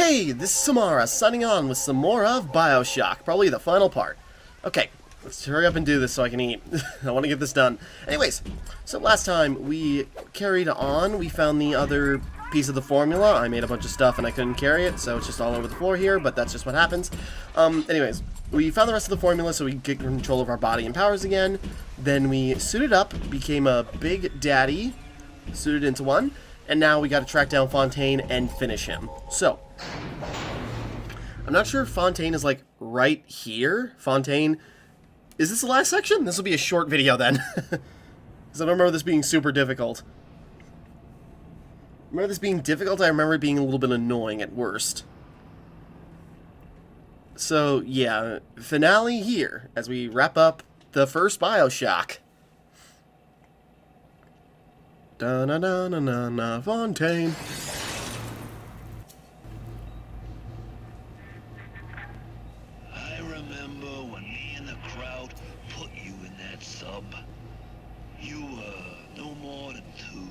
Hey, this is Timmara, signing on with some more of Bioshock, probably the final part. Okay, let's hurry up and do this so I can eat. I want to get this done. Anyways, so last time we carried on, we found the other piece of the formula. I made a bunch of stuff and I couldn't carry it, so it's just all over the floor here, but that's just what happens. Anyways, we found the rest of the formula so we could get control of our body and powers again. Then we suited up, became a big daddy, suited into one, and now we gotta track down Fontane and finish him. So, I'm not sure if Fontane is, like, right here. Fontane... Is this the last section? This will be a short video, then. Because I don't remember this being super difficult. Remember this being difficult? I remember it being a little bit annoying at worst. So, yeah. Finale here, as we wrap up the first Bioshock. Da-na-na-na-na-na, Fontane. I remember when me and the crowd put you in that sub. You were no more than two.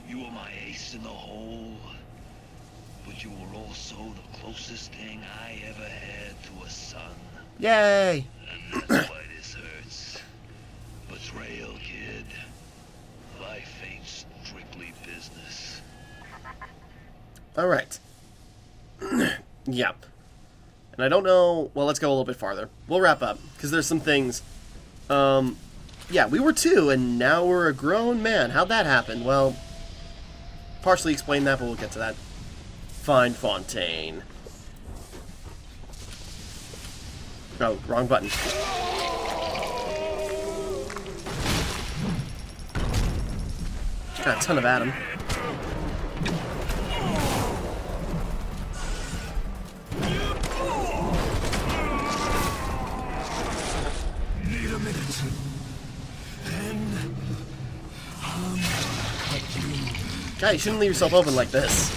You were my ace in the hole. But you were also the closest thing I ever had to a son. Yay! And that's why this hurts. Betrayal, kid. Life ain't strictly business. Alright. Yeah. And I don't know... Well, let's go a little bit farther. We'll wrap up, because there's some things... Yeah, we were two, and now we're a grown man. How'd that happen? Well, partially explain that, but we'll get to that. Find Fontane. Oh, wrong button. Got a ton of Adam. Need a minute. And God, you shouldn't leave yourself open like this.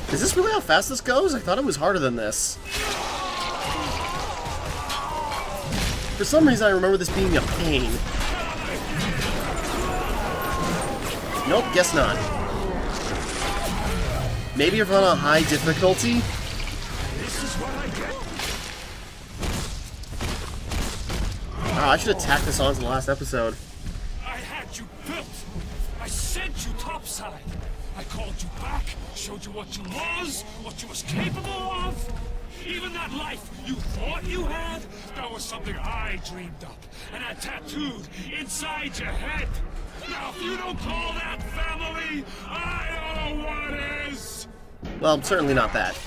Is this really how fast this goes? I thought it was harder than this. For some reason, I remember this being a pain. Nope, guess not. Maybe if on a high difficulty? Oh, I should have tacked this on to the last episode. I had you built. I sent you topside. I called you back, showed you what you was capable of. Even that life you thought you had, that was something I dreamed up and had tattooed inside your head. Now, if you don't call that family, I don't know what is. Well, certainly not that.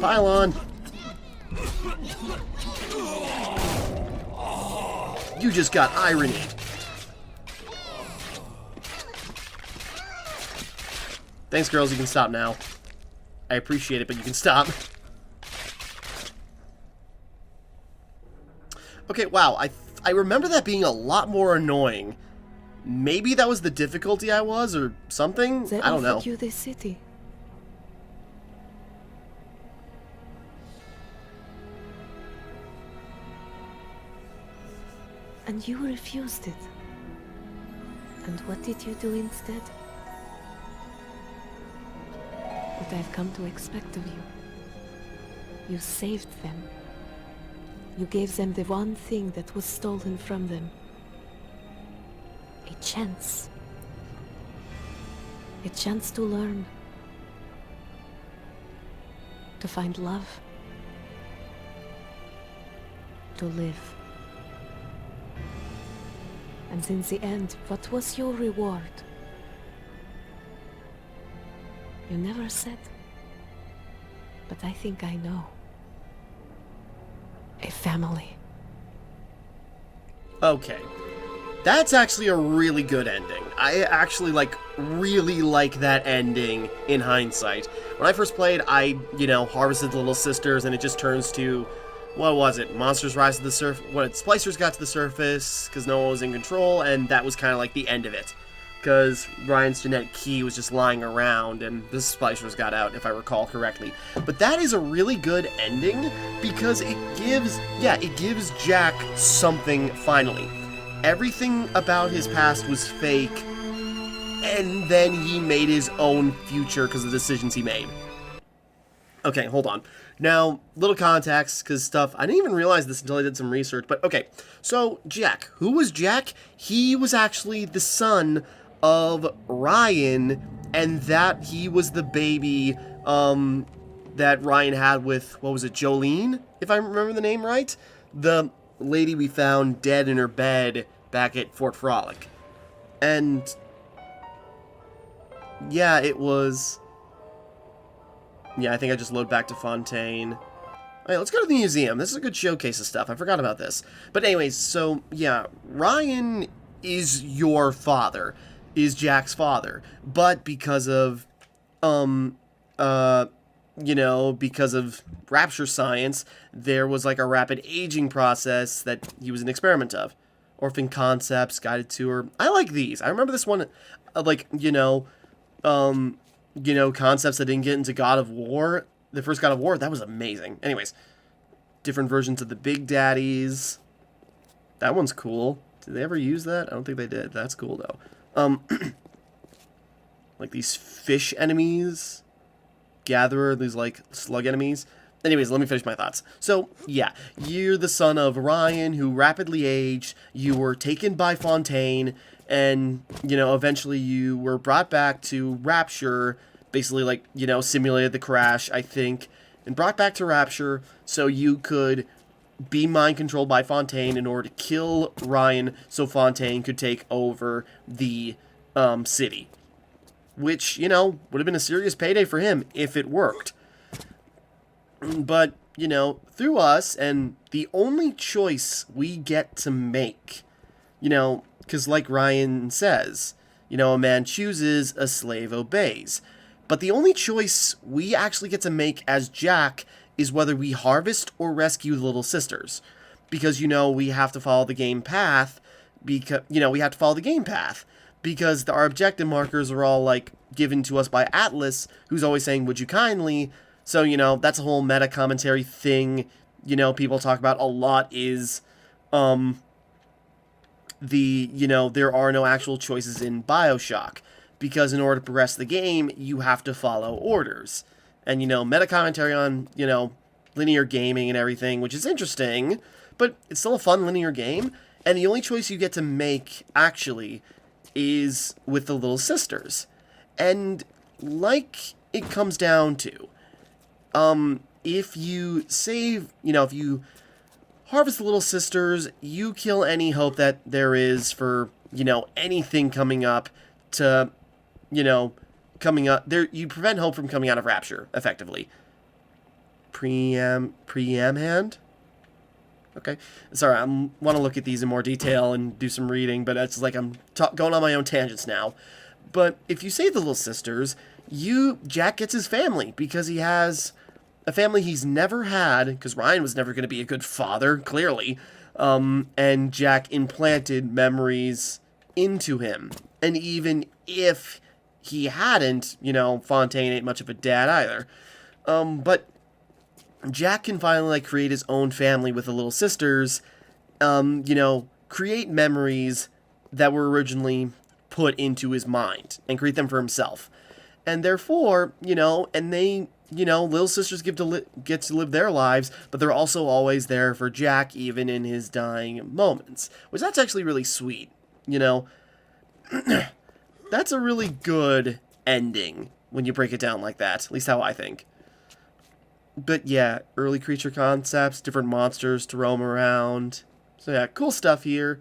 Pile on. You just got irony. Thanks, girls. You can stop now. I appreciate it, but you can stop. Okay, wow. I remember that being a lot more annoying. Maybe that was the difficulty I was, or something? I don't know. They offered you this city. And you refused it. And what did you do instead? What I've come to expect of you. You saved them. You gave them the one thing that was stolen from them. A chance. A chance to learn. To find love. To live. And in the end, what was your reward? You never said. But I think I know. A family. Okay. That's actually a really good ending. I actually, really like that ending in hindsight. When I first played, I, harvested the little sisters, and it just turns to what was it? Monsters rise to the surface. What? Splicers got to the surface because no one was in control, and that was kind of like the end of it. Because Ryan's genetic key was just lying around, and the splicers got out, if I recall correctly. But that is a really good ending because it gives Jack something finally. Everything about his past was fake, and then he made his own future because of the decisions he made. Okay, hold on. Now, little context, because stuff, I didn't even realize this until I did some research, but okay. So, Jack. Who was Jack? He was actually the son of Ryan, and that he was the baby, that Ryan had with, what was it, Jolene? If I remember the name right? The lady we found dead in her bed back at Fort Frolic. And yeah, it was... Yeah, I think I just load back to Fontane. Alright, let's go to the museum. This is a good showcase of stuff. I forgot about this. But anyways, so, yeah, Ryan is your father. Is Jack's father. But because of, because of rapture science, there was like a rapid aging process that he was an experiment of. Orphan Concepts, Guided Tour. I like these. I remember this one, concepts that didn't get into God of War. The first God of War, that was amazing. Anyways, different versions of the Big Daddies. That one's cool. Did they ever use that? I don't think they did. That's cool, though. Like these fish enemies. Gatherer, these, like, slug enemies. Anyways, let me finish my thoughts. So, yeah, you're the son of Ryan, who rapidly aged. You were taken by Fontane, and, eventually you were brought back to Rapture, basically, like, simulated the crash, I think, and brought back to Rapture so you could be mind-controlled by Fontane in order to kill Ryan so Fontane could take over the city. Which, would have been a serious payday for him if it worked. But, through us, and the only choice we get to make, because like Ryan says, a man chooses, a slave obeys. But the only choice we actually get to make as Jack is whether we harvest or rescue the little sisters. Because, we have to follow the game path, because, because our objective markers are all, like, given to us by Atlas, who's always saying, would you kindly? So, that's a whole meta commentary thing, people talk about a lot is, there are no actual choices in Bioshock. Because in order to progress the game, you have to follow orders. And, meta commentary on, linear gaming and everything, which is interesting, but it's still a fun linear game. And the only choice you get to make, actually, is with the little sisters. And like it comes down to, if you save, if you harvest the little sisters, you kill any hope that there is for, anything coming up to, there, you prevent hope from coming out of Rapture, effectively. Pream hand? Okay. Sorry, I want to look at these in more detail and do some reading, but it's like I'm going on my own tangents now. But if you save the little sisters, Jack gets his family, because he has a family he's never had, because Ryan was never going to be a good father, clearly, and Jack implanted memories into him. And even if he hadn't, Fontane ain't much of a dad either. But Jack can finally, create his own family with the little sisters, create memories that were originally put into his mind, and create them for himself. And therefore, and they, little sisters get to live their lives, but they're also always there for Jack, even in his dying moments. Which, that's actually really sweet, That's a really good ending, when you break it down like that, at least how I think. But yeah, early creature concepts, different monsters to roam around. So yeah, cool stuff here.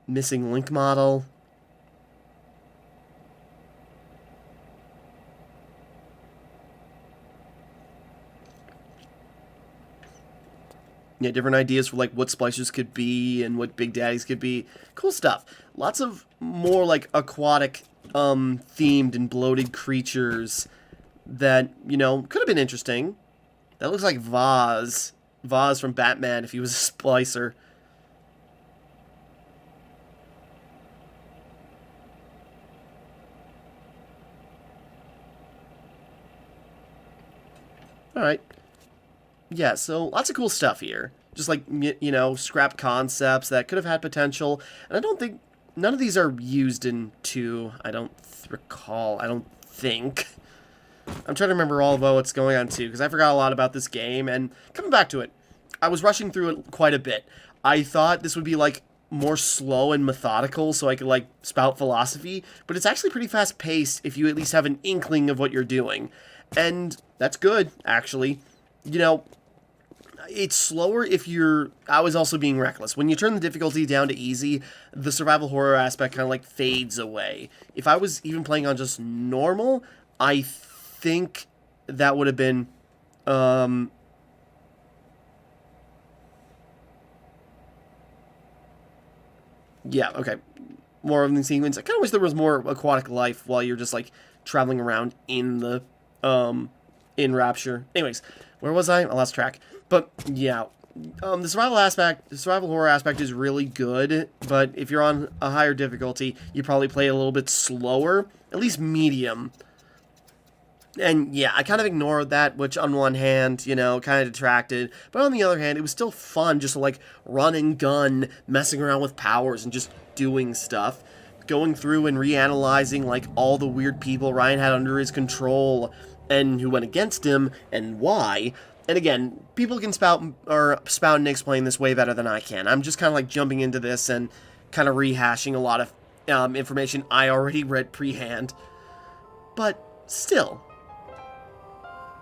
Missing link model. Yeah, different ideas for, what splicers could be and what Big Daddies could be. Cool stuff. Lots of more, aquatic, themed and bloated creatures that, could have been interesting. That looks like vase. vase from Batman if he was a splicer. Alright. Yeah, so lots of cool stuff here. Just like, you know, scrap concepts that could have had potential. And I don't think... None of these are used in 2, I don't recall. I don't think. I'm trying to remember all of what's going on 2, because I forgot a lot about this game. And coming back to it, I was rushing through it quite a bit. I thought this would be, like, more slow and methodical so I could, like, spout philosophy. But it's actually pretty fast-paced if you at least have an inkling of what you're doing. And that's good, actually. You know, it's slower if you're... I was also being reckless. When you turn the difficulty down to easy, the survival horror aspect kind of, like, fades away. If I was even playing on just normal, I think that would have been... Yeah, okay. More of the sequence. I kind of wish there was more aquatic life while you're just, like, traveling around in the, in Rapture. Anyways, where was I? I lost track. But, yeah, the survival horror aspect is really good, but if you're on a higher difficulty, you probably play a little bit slower, at least medium. And, yeah, I kind of ignored that, which on one hand, you know, kind of detracted, but on the other hand, it was still fun just to, like, run and gun, messing around with powers and just doing stuff. Going through and reanalyzing, like, all the weird people Ryan had under his control, and who went against him, and why. And again, people can spout and explain this way better than I can. I'm just kind of like jumping into this and kind of rehashing a lot of information I already read pre-hand. But still.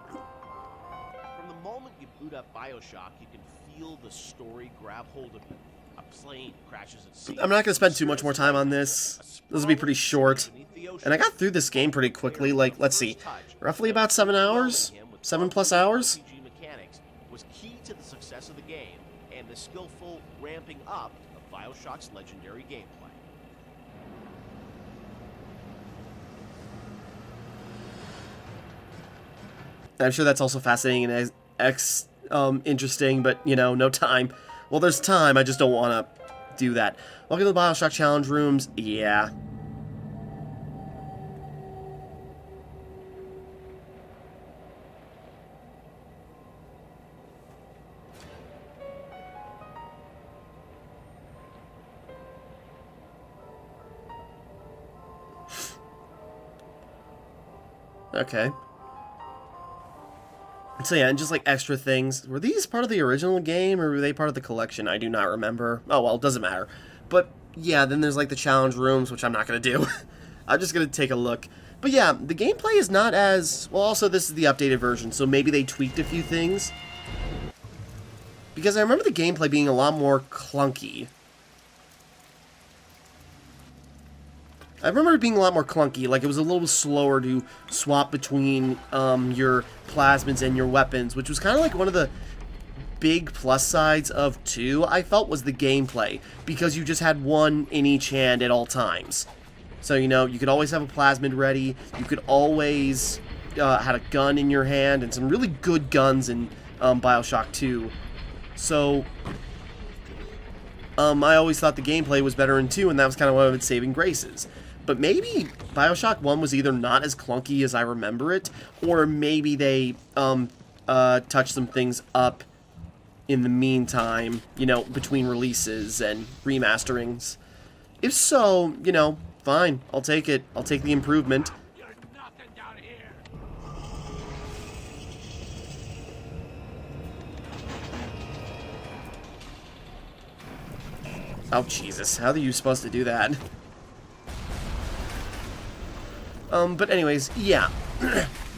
From the moment you boot up Bioshock, you can feel the story grab hold of you. A plane crashes at sea. I'm not going to spend too much more time on this. This will be pretty short. And I got through this game pretty quickly. Like, let's see. Roughly about 7 hours? 7+ hours? Was key to the success of the game and the skillful ramping up of Bioshock's legendary gameplay. I'm sure that's also fascinating and interesting, but, you know, no time. Well, there's time, I just don't want to do that. Welcome to the Bioshock Challenge Rooms. Yeah. Okay. So yeah, and just like extra things. Were these part of the original game or were they part of the collection? I do not remember. Oh well, it doesn't matter. But yeah, then there's like the challenge rooms, which I'm not going to do. I'm just going to take a look. But yeah, the gameplay is not as... Well, also this is the updated version, so maybe they tweaked a few things. Because I remember the gameplay being a lot more clunky. I remember it being a lot more clunky, like it was a little slower to swap between your plasmids and your weapons, which was kind of like one of the big plus sides of 2, I felt, was the gameplay, because you just had one in each hand at all times. So, you know, you could always have a plasmid ready, you could always had a gun in your hand, and some really good guns in Bioshock 2. So, I always thought the gameplay was better in 2, and that was kind of one of its saving graces. But maybe Bioshock 1 was either not as clunky as I remember it, or maybe they touched some things up in the meantime, you know, between releases and remasterings. If so, you know, fine, I'll take it. I'll take the improvement. You're nothing down here. Oh, Jesus, how are you supposed to do that? But anyways, yeah.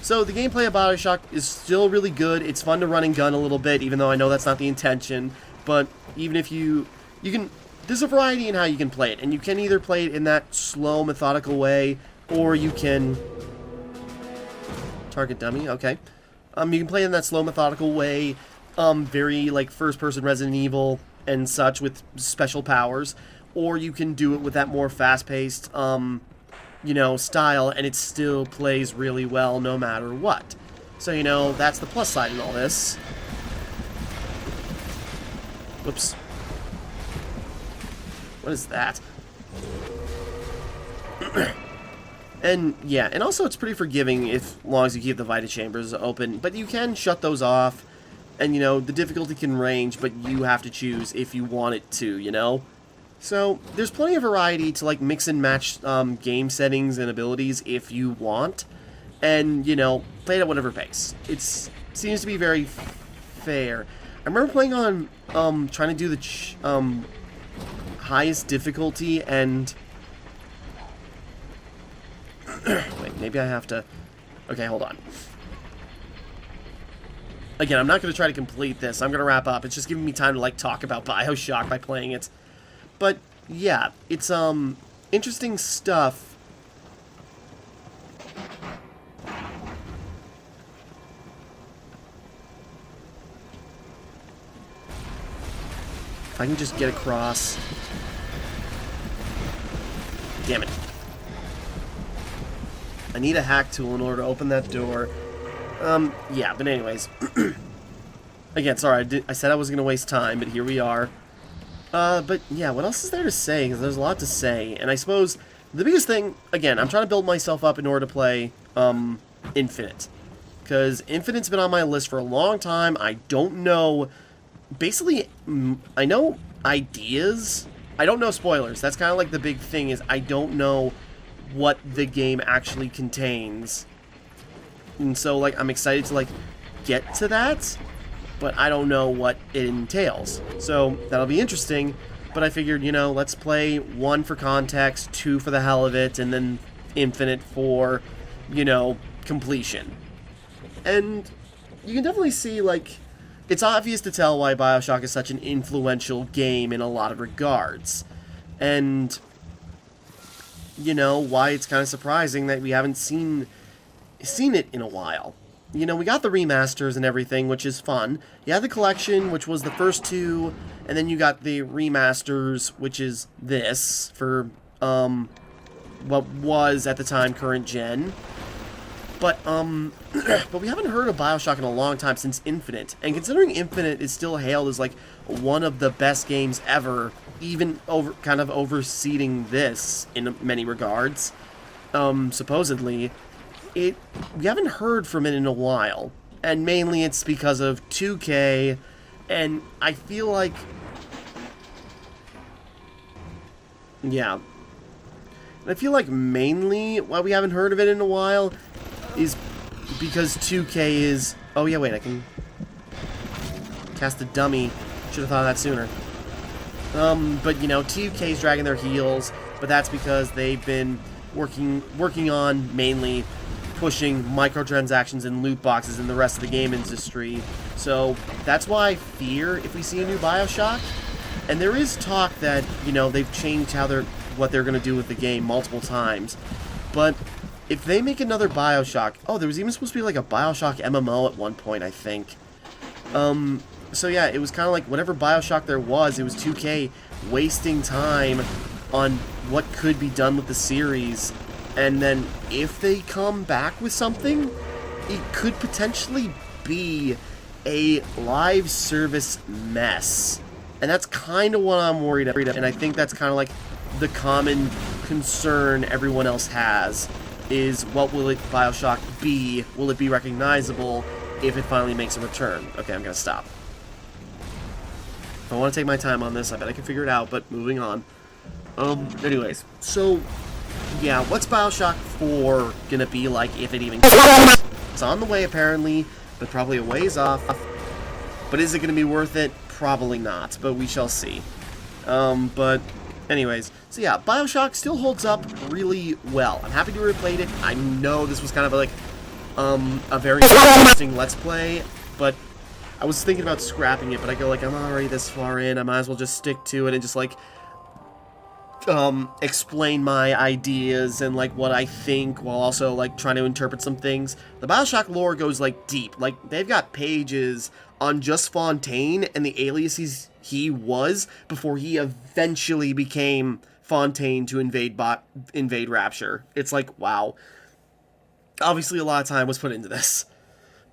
So the gameplay of Bioshock is still really good. It's fun to run and gun a little bit, even though I know that's not the intention. But even if you can, there's a variety in how you can play it. And you can either play it in that slow, methodical way, or you can... Target dummy, okay. You can play it in that slow, methodical way, very, like, first-person Resident Evil and such with special powers. Or you can do it with that more fast-paced, you know, style, and it still plays really well no matter what. So, you know, that's the plus side in all this. Whoops. What is that? And, yeah, and also it's pretty forgiving if long as you keep the Vita Chambers open, but you can shut those off, and, you know, the difficulty can range, but you have to choose if you want it to, you know? So, there's plenty of variety to, like, mix and match game settings and abilities if you want, and, you know, play it at whatever pace. It seems to be very fair. I remember playing on, trying to do the highest difficulty, and... Wait, maybe I have to... Okay, hold on. Again, I'm not going to try to complete this. I'm going to wrap up. It's just giving me time to, like, talk about Bioshock by playing it. But, yeah, it's, interesting stuff. If I can just get across... Damn it. I need a hack tool in order to open that door. Yeah, but anyways. Again, sorry, I said I wasn't going to waste time, but here we are. But yeah, what else is there to say? Because there's a lot to say. And I suppose the biggest thing, again, I'm trying to build myself up in order to play, Infinite. Because Infinite's been on my list for a long time. I don't know... Basically, I know ideas. I don't know spoilers. That's kind of like the big thing is I don't know what the game actually contains. And so, like, I'm excited to, like, get to that, but I don't know what it entails. So, that'll be interesting, but I figured, you know, let's play 1 for context, 2 for the hell of it, and then Infinite for, you know, completion. And you can definitely see, like, it's obvious to tell why Bioshock is such an influential game in a lot of regards. And... you know, why it's kind of surprising that we haven't seen it in a while. You know, we got the remasters and everything, which is fun. You had the collection, which was the first 2, and then you got the remasters, which is this, for, what was, at the time, current gen. But, but we haven't heard of Bioshock in a long time, since Infinite. And considering Infinite is still hailed as, like, one of the best games ever, even kind of overseeding this in many regards, supposedly, we haven't heard from it in a while. And mainly it's because of 2K, and I feel like... yeah. And I feel like mainly why we haven't heard of it in a while is because 2K is... oh yeah, wait, I can cast a dummy. Should have thought of that sooner. But, you know, 2K's dragging their heels, but that's because they've been working on mainly pushing microtransactions and loot boxes in the rest of the game industry. So that's why I fear if we see a new Bioshock. And there is talk that, you know, they've changed what they're going to do with the game multiple times. But if they make another Bioshock... oh, there was even supposed to be like a Bioshock MMO at one point, I think. So yeah, it was kind of like whatever Bioshock there was, it was 2K wasting time on what could be done with the series. And then if they come back with something, it could potentially be a live service mess. And that's kind of what I'm worried about. And I think that's kind of like the common concern everyone else has, is what will Bioshock be? Will it be recognizable if it finally makes a return? Okay, I'm going to stop. If I want to take my time on this, I bet I can figure it out, but moving on. Anyways, so, yeah, what's Bioshock 4 gonna be like if it even comes? It's on the way, apparently, but probably a ways off. But is it gonna be worth it? Probably not, but we shall see. But, anyways, so yeah, Bioshock still holds up really well. I'm happy to have replayed it. I know this was kind of like, a very interesting Let's Play, but I was thinking about scrapping it, but I go like, I'm already this far in, I might as well just stick to it and just like, explain my ideas and like what I think while also like trying to interpret some things. The Bioshock lore goes like deep. Like they've got pages on just Fontane and the aliases he was before he eventually became Fontane to invade Rapture. It's like, wow. Obviously a lot of time was put into this.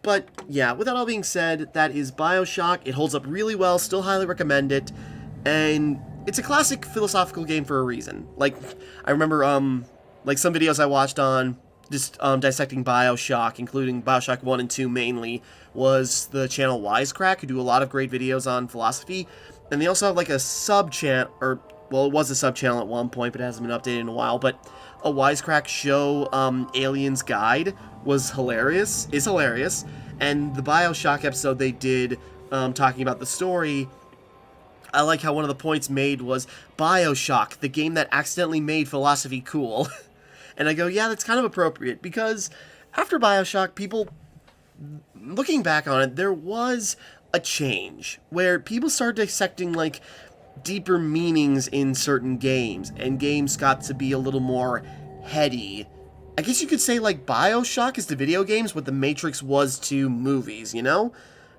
But, yeah, with that all being said, that is Bioshock. It holds up really well, still highly recommend it, and it's a classic philosophical game for a reason. Like, I remember, like, some videos I watched on just dissecting Bioshock, including Bioshock 1 and 2 mainly, was the channel Wisecrack, who do a lot of great videos on philosophy, and they also have, like, a sub-channel, or, well, it was a sub-channel at one point, but it hasn't been updated in a while, but a Wisecrack show, Alien's Guide, is hilarious, and the Bioshock episode they did, talking about the story, I like how one of the points made was, Bioshock, the game that accidentally made philosophy cool. And I go, yeah, that's kind of appropriate, because after Bioshock, people, looking back on it, there was a change, where people started dissecting, like, deeper meanings in certain games, and games got to be a little more heady. I guess you could say, like, Bioshock is to video games what The Matrix was to movies, you know?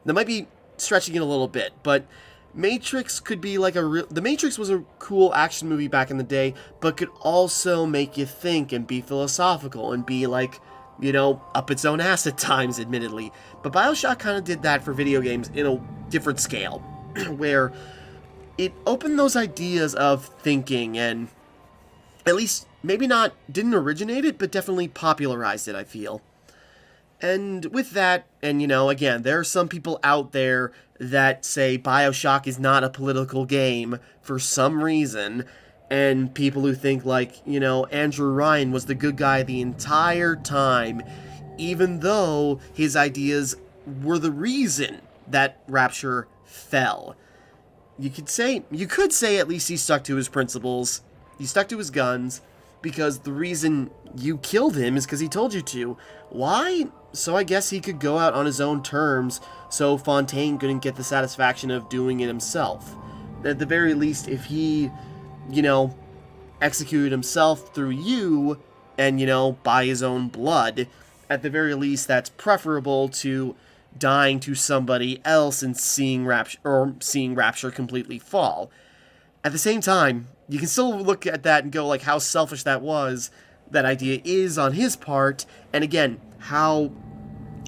That might be stretching it a little bit, but Matrix could be like The Matrix was a cool action movie back in the day, but could also make you think and be philosophical and be, like, you know, up its own ass at times, admittedly. But Bioshock kind of did that for video games in a different scale, where it opened those ideas of thinking and, at least, maybe not, didn't originate it, but definitely popularized it, I feel. And with that, and you know, again, there are some people out there that say Bioshock is not a political game for some reason, and people who think, like, you know, Andrew Ryan was the good guy the entire time, even though his ideas were the reason that Rapture fell. You could say at least he stuck to his principles, he stuck to his guns, because the reason you killed him is because he told you to. Why? So I guess he could go out on his own terms, so Fontane couldn't get the satisfaction of doing it himself. At the very least, if he, you know, executed himself through you, and, you know, by his own blood, at the very least, that's preferable to dying to somebody else and seeing Rapture completely fall. At the same time, you can still look at that and go, like, how selfish that idea is on his part, and again, how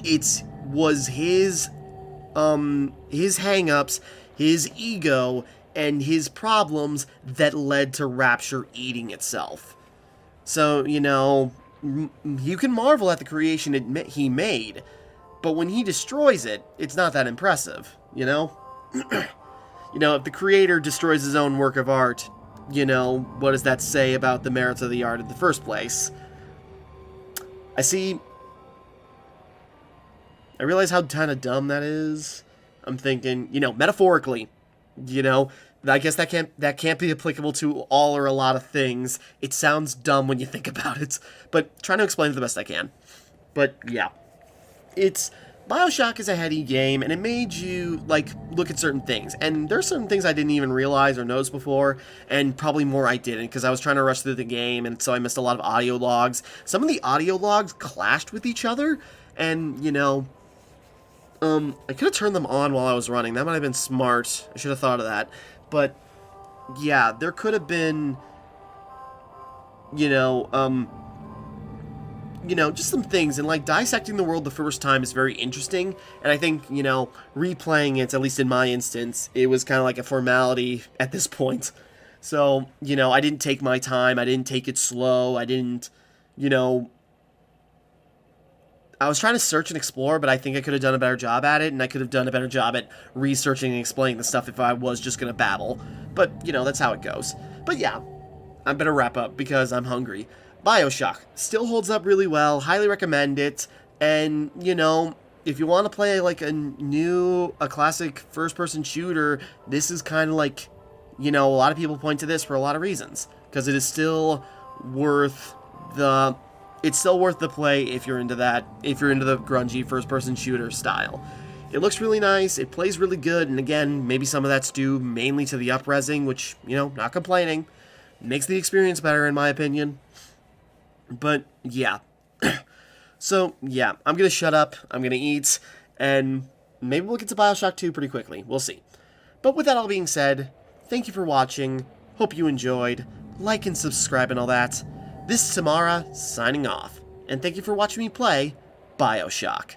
it was his hang-ups, his ego, and his problems that led to Rapture eating itself. So, you know, you can marvel at the creation he made, but when he destroys it, it's not that impressive, you know? You know, if the creator destroys his own work of art, you know, what does that say about the merits of the art in the first place? I realize how kind of dumb that is. I'm thinking, you know, metaphorically, you know, I guess that can't be applicable to all or a lot of things. It sounds dumb when you think about it, but trying to explain it the best I can. But yeah, Bioshock is a heady game, and it made you, like, look at certain things. And there's certain things I didn't even realize or notice before, and probably more I didn't, because I was trying to rush through the game, and so I missed a lot of audio logs. Some of the audio logs clashed with each other, and, you know, I could have turned them on while I was running. That might have been smart. I should have thought of that. But, yeah, there could have been, you know, just some things, and, like, dissecting the world the first time is very interesting, and I think, you know, replaying it, at least in my instance, it was kind of like a formality at this point. So, you know, I didn't take my time, I didn't take it slow, I didn't, you know, I was trying to search and explore, but I think I could have done a better job at it, and I could have done a better job at researching and explaining the stuff if I was just gonna babble. But, you know, that's how it goes. But yeah, I better wrap up because I'm hungry. Bioshock still holds up really well, highly recommend it, and, you know, if you want to play, like, a classic first-person shooter, this is kind of like, you know, a lot of people point to this for a lot of reasons, because it is still worth the play if you're into that, if you're into the grungy first-person shooter style. It looks really nice, it plays really good, and again, maybe some of that's due mainly to the up-resing, which, you know, not complaining, makes the experience better in my opinion. But, yeah. So, yeah, I'm gonna shut up, I'm gonna eat, and maybe we'll get to Bioshock 2 pretty quickly. We'll see. But with that all being said, thank you for watching, hope you enjoyed, like and subscribe and all that. This is Timmara, signing off, and thank you for watching me play Bioshock.